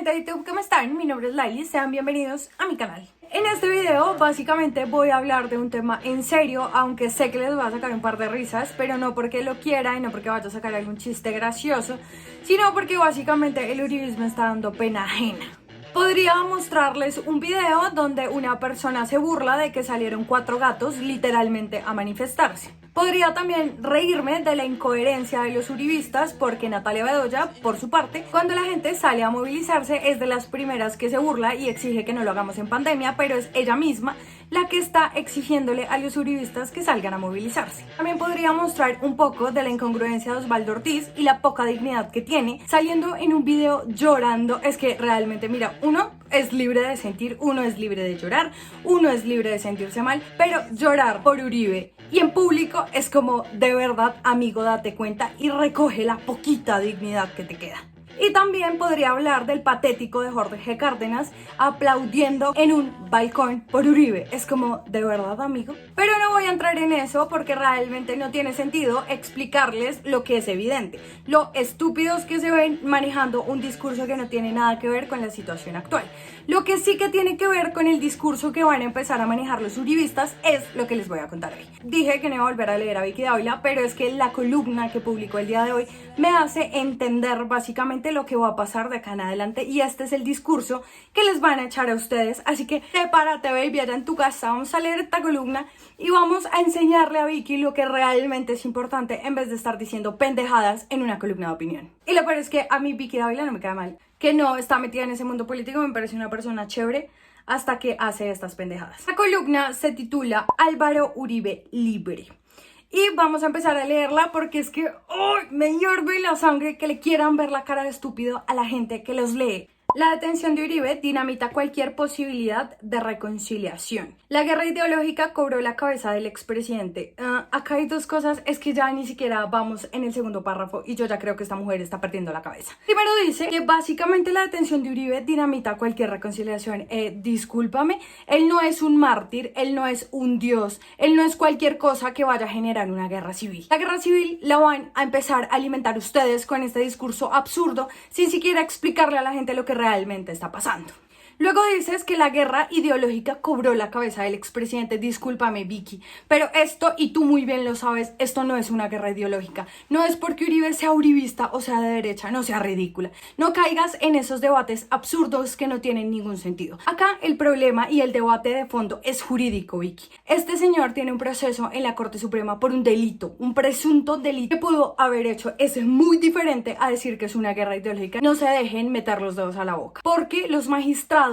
gente de YouTube, ¿cómo están? Mi nombre es Laili, sean bienvenidos a mi canal. En este video básicamente voy a hablar de un tema en serio, aunque sé que les va a sacar un par de risas, pero no porque lo quiera y no porque vaya a sacar algún chiste gracioso, sino porque básicamente el uribismo está dando pena ajena. Podría mostrarles un video donde una persona se burla de que salieron 4 gatos literalmente a manifestarse. Podría también reírme de la incoherencia de los uribistas porque Natalia Bedoya, por su parte, cuando la gente sale a movilizarse es de las primeras que se burla y exige que no lo hagamos en pandemia, pero es ella misma la que está exigiéndole a los uribistas que salgan a movilizarse. También podría mostrar un poco de la incongruencia de Osvaldo Ortiz y la poca dignidad que tiene saliendo en un video llorando. Es que realmente, mira, uno es libre de sentir, uno es libre de llorar, uno es libre de sentirse mal, pero llorar por Uribe y en público es como, de verdad, amigo, date cuenta y recoge la poquita dignidad que te queda. Y también podría hablar del patético de Jorge Cárdenas aplaudiendo en un balcón por Uribe. Es como, ¿de verdad, amigo? Pero no voy a entrar en eso porque realmente no tiene sentido explicarles lo que es evidente. Lo estúpidos que se ven manejando un discurso que no tiene nada que ver con la situación actual. Lo que sí que tiene que ver con el discurso que van a empezar a manejar los uribistas es lo que les voy a contar hoy. Dije que no iba a volver a leer a Vicky Dávila, pero es que la columna que publicó el día de hoy me hace entender básicamente lo que va a pasar de acá en adelante y este es el discurso que les van a echar a ustedes. Así que prepárate, baby, allá en tu casa vamos a leer esta columna y vamos a enseñarle a Vicky lo que realmente es importante en vez de estar diciendo pendejadas en una columna de opinión. Y lo peor es que a mí Vicky Dávila no me cae mal, que no está metida en ese mundo político, me parece una persona chévere hasta que hace estas pendejadas. La columna se titula Álvaro Uribe libre. Y vamos a empezar a leerla porque es que me hierve la sangre que le quieran ver la cara de estúpido a la gente que los lee. La detención de Uribe dinamita cualquier posibilidad de reconciliación. La guerra ideológica cobró la cabeza del expresidente. Acá hay dos cosas, es que ya ni siquiera vamos en el segundo párrafo y yo ya creo que esta mujer está perdiendo la cabeza. Primero dice que básicamente la detención de Uribe dinamita cualquier reconciliación. Discúlpame, él no es un mártir, él no es un dios, él no es cualquier cosa que vaya a generar una guerra civil. La guerra civil la van a empezar a alimentar ustedes con este discurso absurdo sin siquiera explicarle a la gente lo que realmente está pasando. Luego dices que la guerra ideológica cobró la cabeza del expresidente. Discúlpame, Vicky, pero esto, y tú muy bien lo sabes, esto no es una guerra ideológica. No es porque Uribe sea uribista o sea de derecha, no sea ridícula. No caigas en esos debates absurdos que no tienen ningún sentido. Acá el problema y el debate de fondo es jurídico, Vicky. Este señor tiene un proceso en la Corte Suprema por un delito, un presunto delito que pudo haber hecho. Es muy diferente a decir que es una guerra ideológica. No se dejen meter los dedos a la boca, porque los magistrados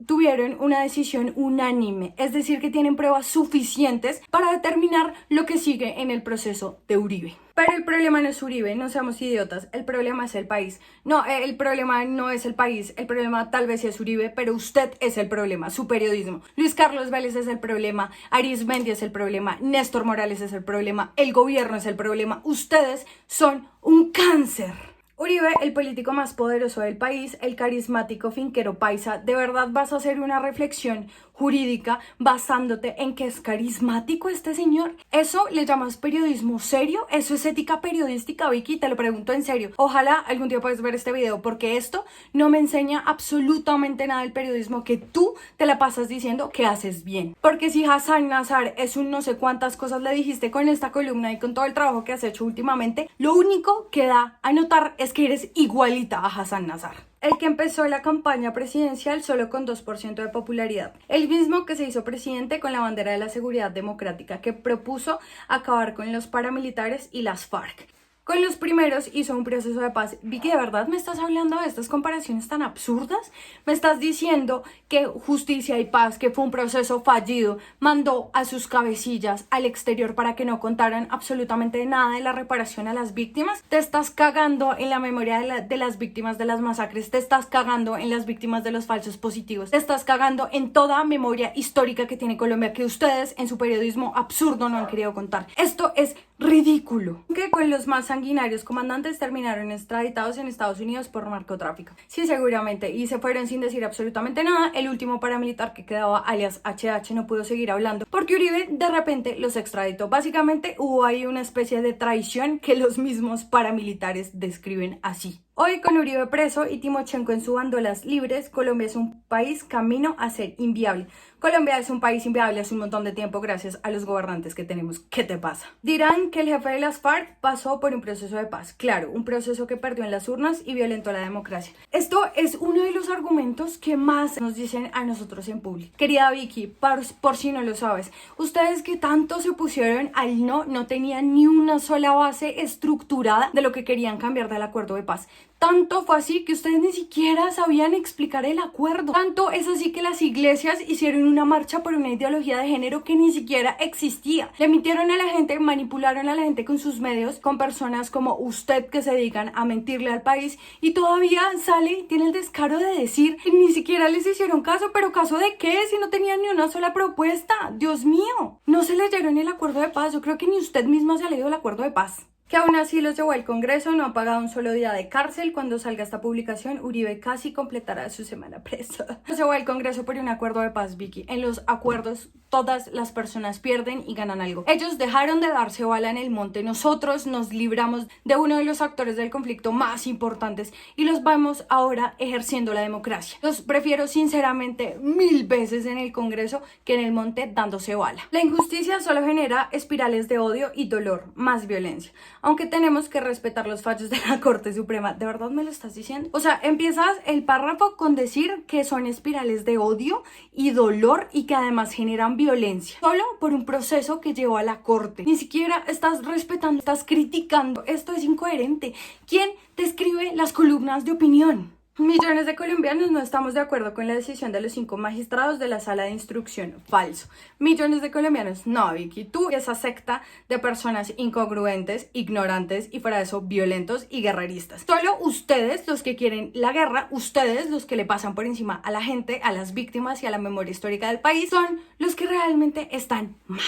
tuvieron una decisión unánime, es decir, que tienen pruebas suficientes para determinar lo que sigue en el proceso de Uribe. Pero el problema no es Uribe, no seamos idiotas, el problema es el país. No, el problema no es el país, el problema tal vez sí es Uribe, pero usted es el problema, su periodismo. Luis Carlos Vélez es el problema, Arismendi es el problema, Néstor Morales es el problema, el gobierno es el problema, ustedes son un cáncer. Uribe, el político más poderoso del país, el carismático finquero paisa, ¿de verdad vas a hacer una reflexión jurídica basándote en que es carismático este señor? ¿Eso le llamas periodismo serio? ¿Eso es ética periodística, Vicky? Te lo pregunto en serio. Ojalá algún día puedas ver este video porque esto no me enseña absolutamente nada del periodismo que tú te la pasas diciendo que haces bien. Porque si Hassan Nazar es un no sé cuántas cosas le dijiste con esta columna y con todo el trabajo que has hecho últimamente, lo único que da a notar es que eres igualita a Hassan Nazar. El que empezó la campaña presidencial solo con 2% de popularidad. El mismo que se hizo presidente con la bandera de la seguridad democrática, que propuso acabar con los paramilitares y las FARC. Con los primeros hizo un proceso de paz. Vicky, ¿de verdad me estás hablando de estas comparaciones tan absurdas? ¿Me estás diciendo que Justicia y Paz, que fue un proceso fallido, mandó a sus cabecillas al exterior para que no contaran absolutamente nada de la reparación a las víctimas? Te estás cagando en la memoria de las víctimas de las masacres, te estás cagando en las víctimas de los falsos positivos, te estás cagando en toda memoria histórica que tiene Colombia que ustedes en su periodismo absurdo no han querido contar. Esto es ridículo. Que con los más sanguinarios comandantes terminaron extraditados en Estados Unidos por narcotráfico. Sí, seguramente. Y se fueron sin decir absolutamente nada. El último paramilitar que quedaba, alias HH, no pudo seguir hablando porque Uribe de repente los extraditó. Básicamente hubo ahí una especie de traición que los mismos paramilitares describen así. Hoy, con Uribe preso y Timochenko en su bandolas libres, Colombia es un país camino a ser inviable. Colombia es un país inviable hace un montón de tiempo gracias a los gobernantes que tenemos. ¿Qué te pasa? Dirán que el jefe de las FARC pasó por un proceso de paz. Claro, un proceso que perdió en las urnas y violentó la democracia. Esto es uno de los argumentos que más nos dicen a nosotros en público. Querida Vicky, por si no lo sabes, ustedes que tanto se pusieron al no tenían ni una sola base estructurada de lo que querían cambiar del acuerdo de paz. Tanto fue así que ustedes ni siquiera sabían explicar el acuerdo. Tanto es así que las iglesias hicieron una marcha por una ideología de género que ni siquiera existía. Le mintieron a la gente, manipularon a la gente con sus medios, con personas como usted que se dedican a mentirle al país, y todavía sale y tiene el descaro de decir que ni siquiera les hicieron caso. ¿Pero caso de qué? Si no tenían ni una sola propuesta. Dios mío, no se leyeron el acuerdo de paz. Yo creo que ni usted misma se ha leído el acuerdo de paz. Que aún así los llevó al Congreso, no ha pagado un solo día de cárcel. Cuando salga esta publicación, Uribe casi completará su semana preso. Los llevó al Congreso por un acuerdo de paz, Vicky. En los acuerdos todas las personas pierden y ganan algo. Ellos dejaron de darse bala en el monte. Nosotros nos libramos de uno de los actores del conflicto más importantes y los vamos ahora ejerciendo la democracia. Los prefiero sinceramente 1000 veces en el Congreso que en el monte dándose bala. La injusticia solo genera espirales de odio y dolor, más violencia. Aunque tenemos que respetar los fallos de la Corte Suprema. ¿De verdad me lo estás diciendo? O sea, empiezas el párrafo con decir que son espirales de odio y dolor y que además generan violencia. Solo por un proceso que llevó a la Corte. Ni siquiera estás respetando, estás criticando. Esto es incoherente. ¿Quién te escribe las columnas de opinión? Millones de colombianos no estamos de acuerdo con la decisión de los 5 magistrados de la sala de instrucción. Falso. Millones de colombianos. No, Vicky, tú y esa secta de personas incongruentes, ignorantes y fuera de eso violentos y guerreristas. Solo ustedes los que quieren la guerra, ustedes los que le pasan por encima a la gente, a las víctimas y a la memoria histórica del país, son los que realmente están mal.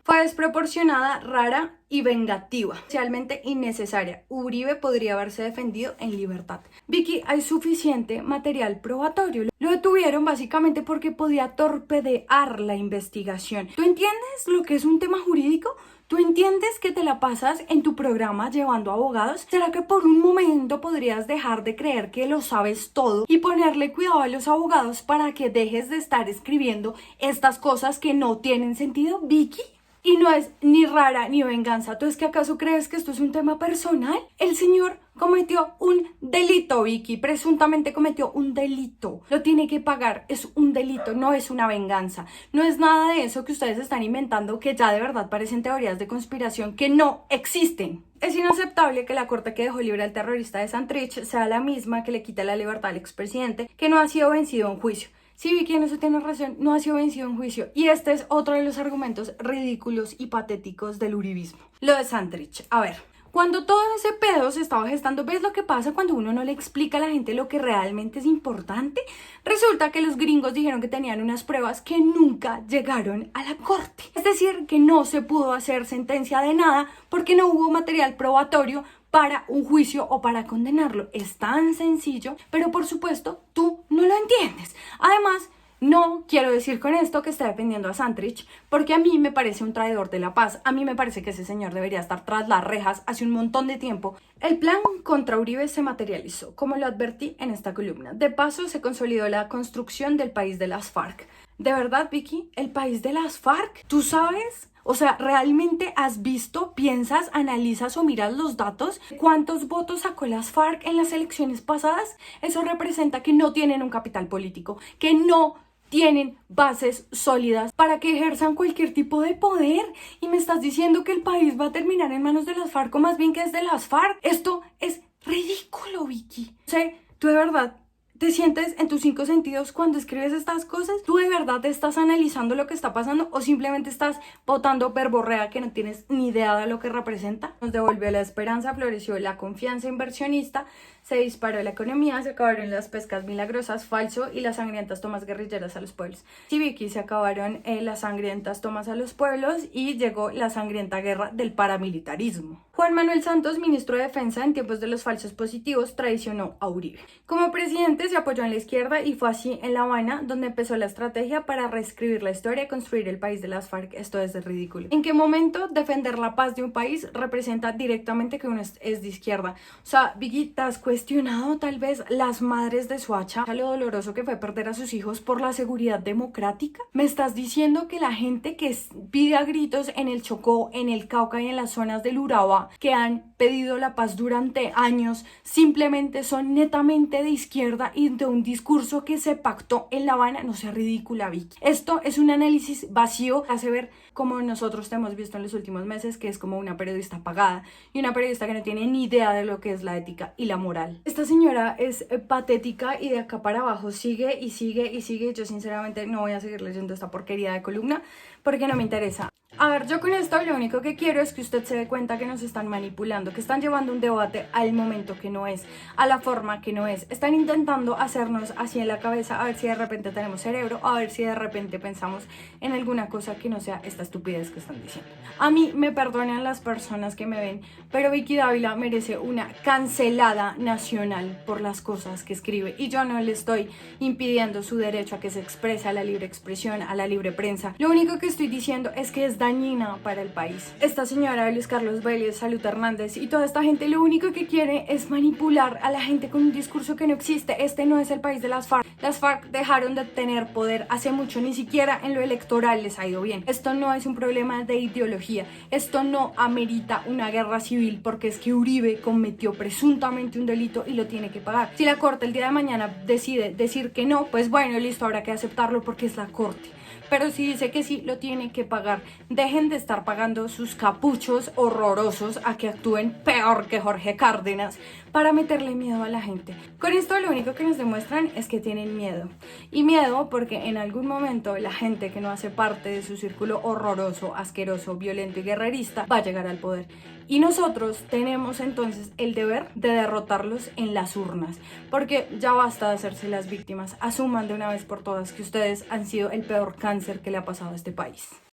Fue desproporcionada, rara y vengativa, socialmente innecesaria. Uribe podría haberse defendido en libertad. Vicky, hay suficiente material probatorio. Lo detuvieron básicamente porque podía torpedear la investigación. ¿Tú entiendes lo que es un tema jurídico? ¿Tú entiendes que te la pasas en tu programa llevando abogados? ¿Será que por un momento podrías dejar de creer que lo sabes todo y ponerle cuidado a los abogados para que dejes de estar escribiendo estas cosas que no tienen sentido, Vicky? Y no es ni rara ni venganza. ¿Tú es que acaso crees que esto es un tema personal? El señor cometió un delito, Vicky. Presuntamente cometió un delito. Lo tiene que pagar. Es un delito, no es una venganza. No es nada de eso que ustedes están inventando, que ya de verdad parecen teorías de conspiración que no existen. Es inaceptable que la corte que dejó libre al terrorista de Santrich sea la misma que le quita la libertad al expresidente, que no ha sido vencido en juicio. Sí, Vicky, en eso tienes razón, no ha sido vencido en juicio. Y este es otro de los argumentos ridículos y patéticos del uribismo. Lo de Santrich. A ver, cuando todo ese pedo se estaba gestando, ¿ves lo que pasa cuando uno no le explica a la gente lo que realmente es importante? Resulta que los gringos dijeron que tenían unas pruebas que nunca llegaron a la corte. Es decir, que no se pudo hacer sentencia de nada porque no hubo material probatorio para un juicio o para condenarlo. Es tan sencillo, pero por supuesto tú no lo entiendes. Además, no quiero decir con esto que esté defendiendo a Santrich, porque a mí me parece un traidor de la paz. A mí me parece que ese señor debería estar tras las rejas hace un montón de tiempo. El plan contra Uribe se materializó, como lo advertí en esta columna. De paso, se consolidó la construcción del país de las FARC. ¿De verdad, Vicky? ¿El país de las FARC? ¿Tú sabes? O sea, ¿realmente has visto, piensas, analizas o miras los datos? ¿Cuántos votos sacó las FARC en las elecciones pasadas? Eso representa que no tienen un capital político, que no tienen bases sólidas para que ejerzan cualquier tipo de poder. Y me estás diciendo que el país va a terminar en manos de las FARC, o más bien que es de las FARC. Esto es ridículo, Vicky. O sea, tú de verdad ¿te sientes en tus 5 sentidos cuando escribes estas cosas? ¿Tú de verdad te estás analizando lo que está pasando o simplemente estás botando verborrea que no tienes ni idea de lo que representa? Nos devolvió la esperanza, floreció la confianza inversionista, se disparó la economía, se acabaron las pescas milagrosas, falso, y las sangrientas tomas guerrilleras a los pueblos. Sí, Vicky, se acabaron las sangrientas tomas a los pueblos y llegó la sangrienta guerra del paramilitarismo. Juan Manuel Santos, ministro de Defensa en tiempos de los falsos positivos, traicionó a Uribe. Como presidente se apoyó en la izquierda y fue así en La Habana donde empezó la estrategia para reescribir la historia y construir el país de las FARC. Esto es ridículo. ¿En qué momento defender la paz de un país representa directamente que uno es de izquierda? O sea, Vicky, ¿te das cuenta cuestionado tal vez las madres de Soacha lo doloroso que fue perder a sus hijos por la seguridad democrática? ¿Me estás diciendo que la gente que pide a gritos en el Chocó, en el Cauca y en las zonas del Urabá, que han pedido la paz durante años, simplemente son netamente de izquierda y de un discurso que se pactó en La Habana? No sea ridícula, Vicky. Esto es un análisis vacío, hace ver como nosotros te hemos visto en los últimos meses, que es como una periodista pagada y una periodista que no tiene ni idea de lo que es la ética y la moral. Esta señora es patética y de acá para abajo sigue y sigue y sigue. Yo sinceramente no voy a seguir leyendo esta porquería de columna porque no me interesa. A ver, yo con esto lo único que quiero es que usted se dé cuenta que nos están manipulando, que están llevando un debate al momento que no es, a la forma que no es. Están intentando hacernos así en la cabeza a ver si de repente tenemos cerebro, a ver si de repente pensamos en alguna cosa que no sea esta estupidez que están diciendo. A mí me perdonan las personas que me ven, pero Vicky Dávila merece una cancelada nacional por las cosas que escribe y yo no le estoy impidiendo su derecho a que se exprese, a la libre expresión, a la libre prensa. Lo único que estoy diciendo es que es dañina para el país. Esta señora, Luis Carlos Vélez, Salud Hernández y toda esta gente lo único que quiere es manipular a la gente con un discurso que no existe. Este no es el país de las FARC. Las FARC dejaron de tener poder hace mucho, ni siquiera en lo electoral les ha ido bien. Esto no es un problema de ideología. Esto no amerita una guerra civil porque es que Uribe cometió presuntamente un delito y lo tiene que pagar. Si la corte el día de mañana decide decir que no, pues bueno, listo, habrá que aceptarlo porque es la corte. Pero si dice que sí, lo tiene que pagar. Dejen de estar pagando sus capuchos horrorosos a que actúen peor que Jorge Cárdenas para meterle miedo a la gente. Con esto lo único que nos demuestran es que tienen miedo. Y miedo porque en algún momento la gente que no hace parte de su círculo horroroso, asqueroso, violento y guerrerista va a llegar al poder. Y nosotros tenemos entonces el deber de derrotarlos en las urnas, porque ya basta de hacerse las víctimas. Asuman de una vez por todas que ustedes han sido el peor cáncer que le ha pasado a este país.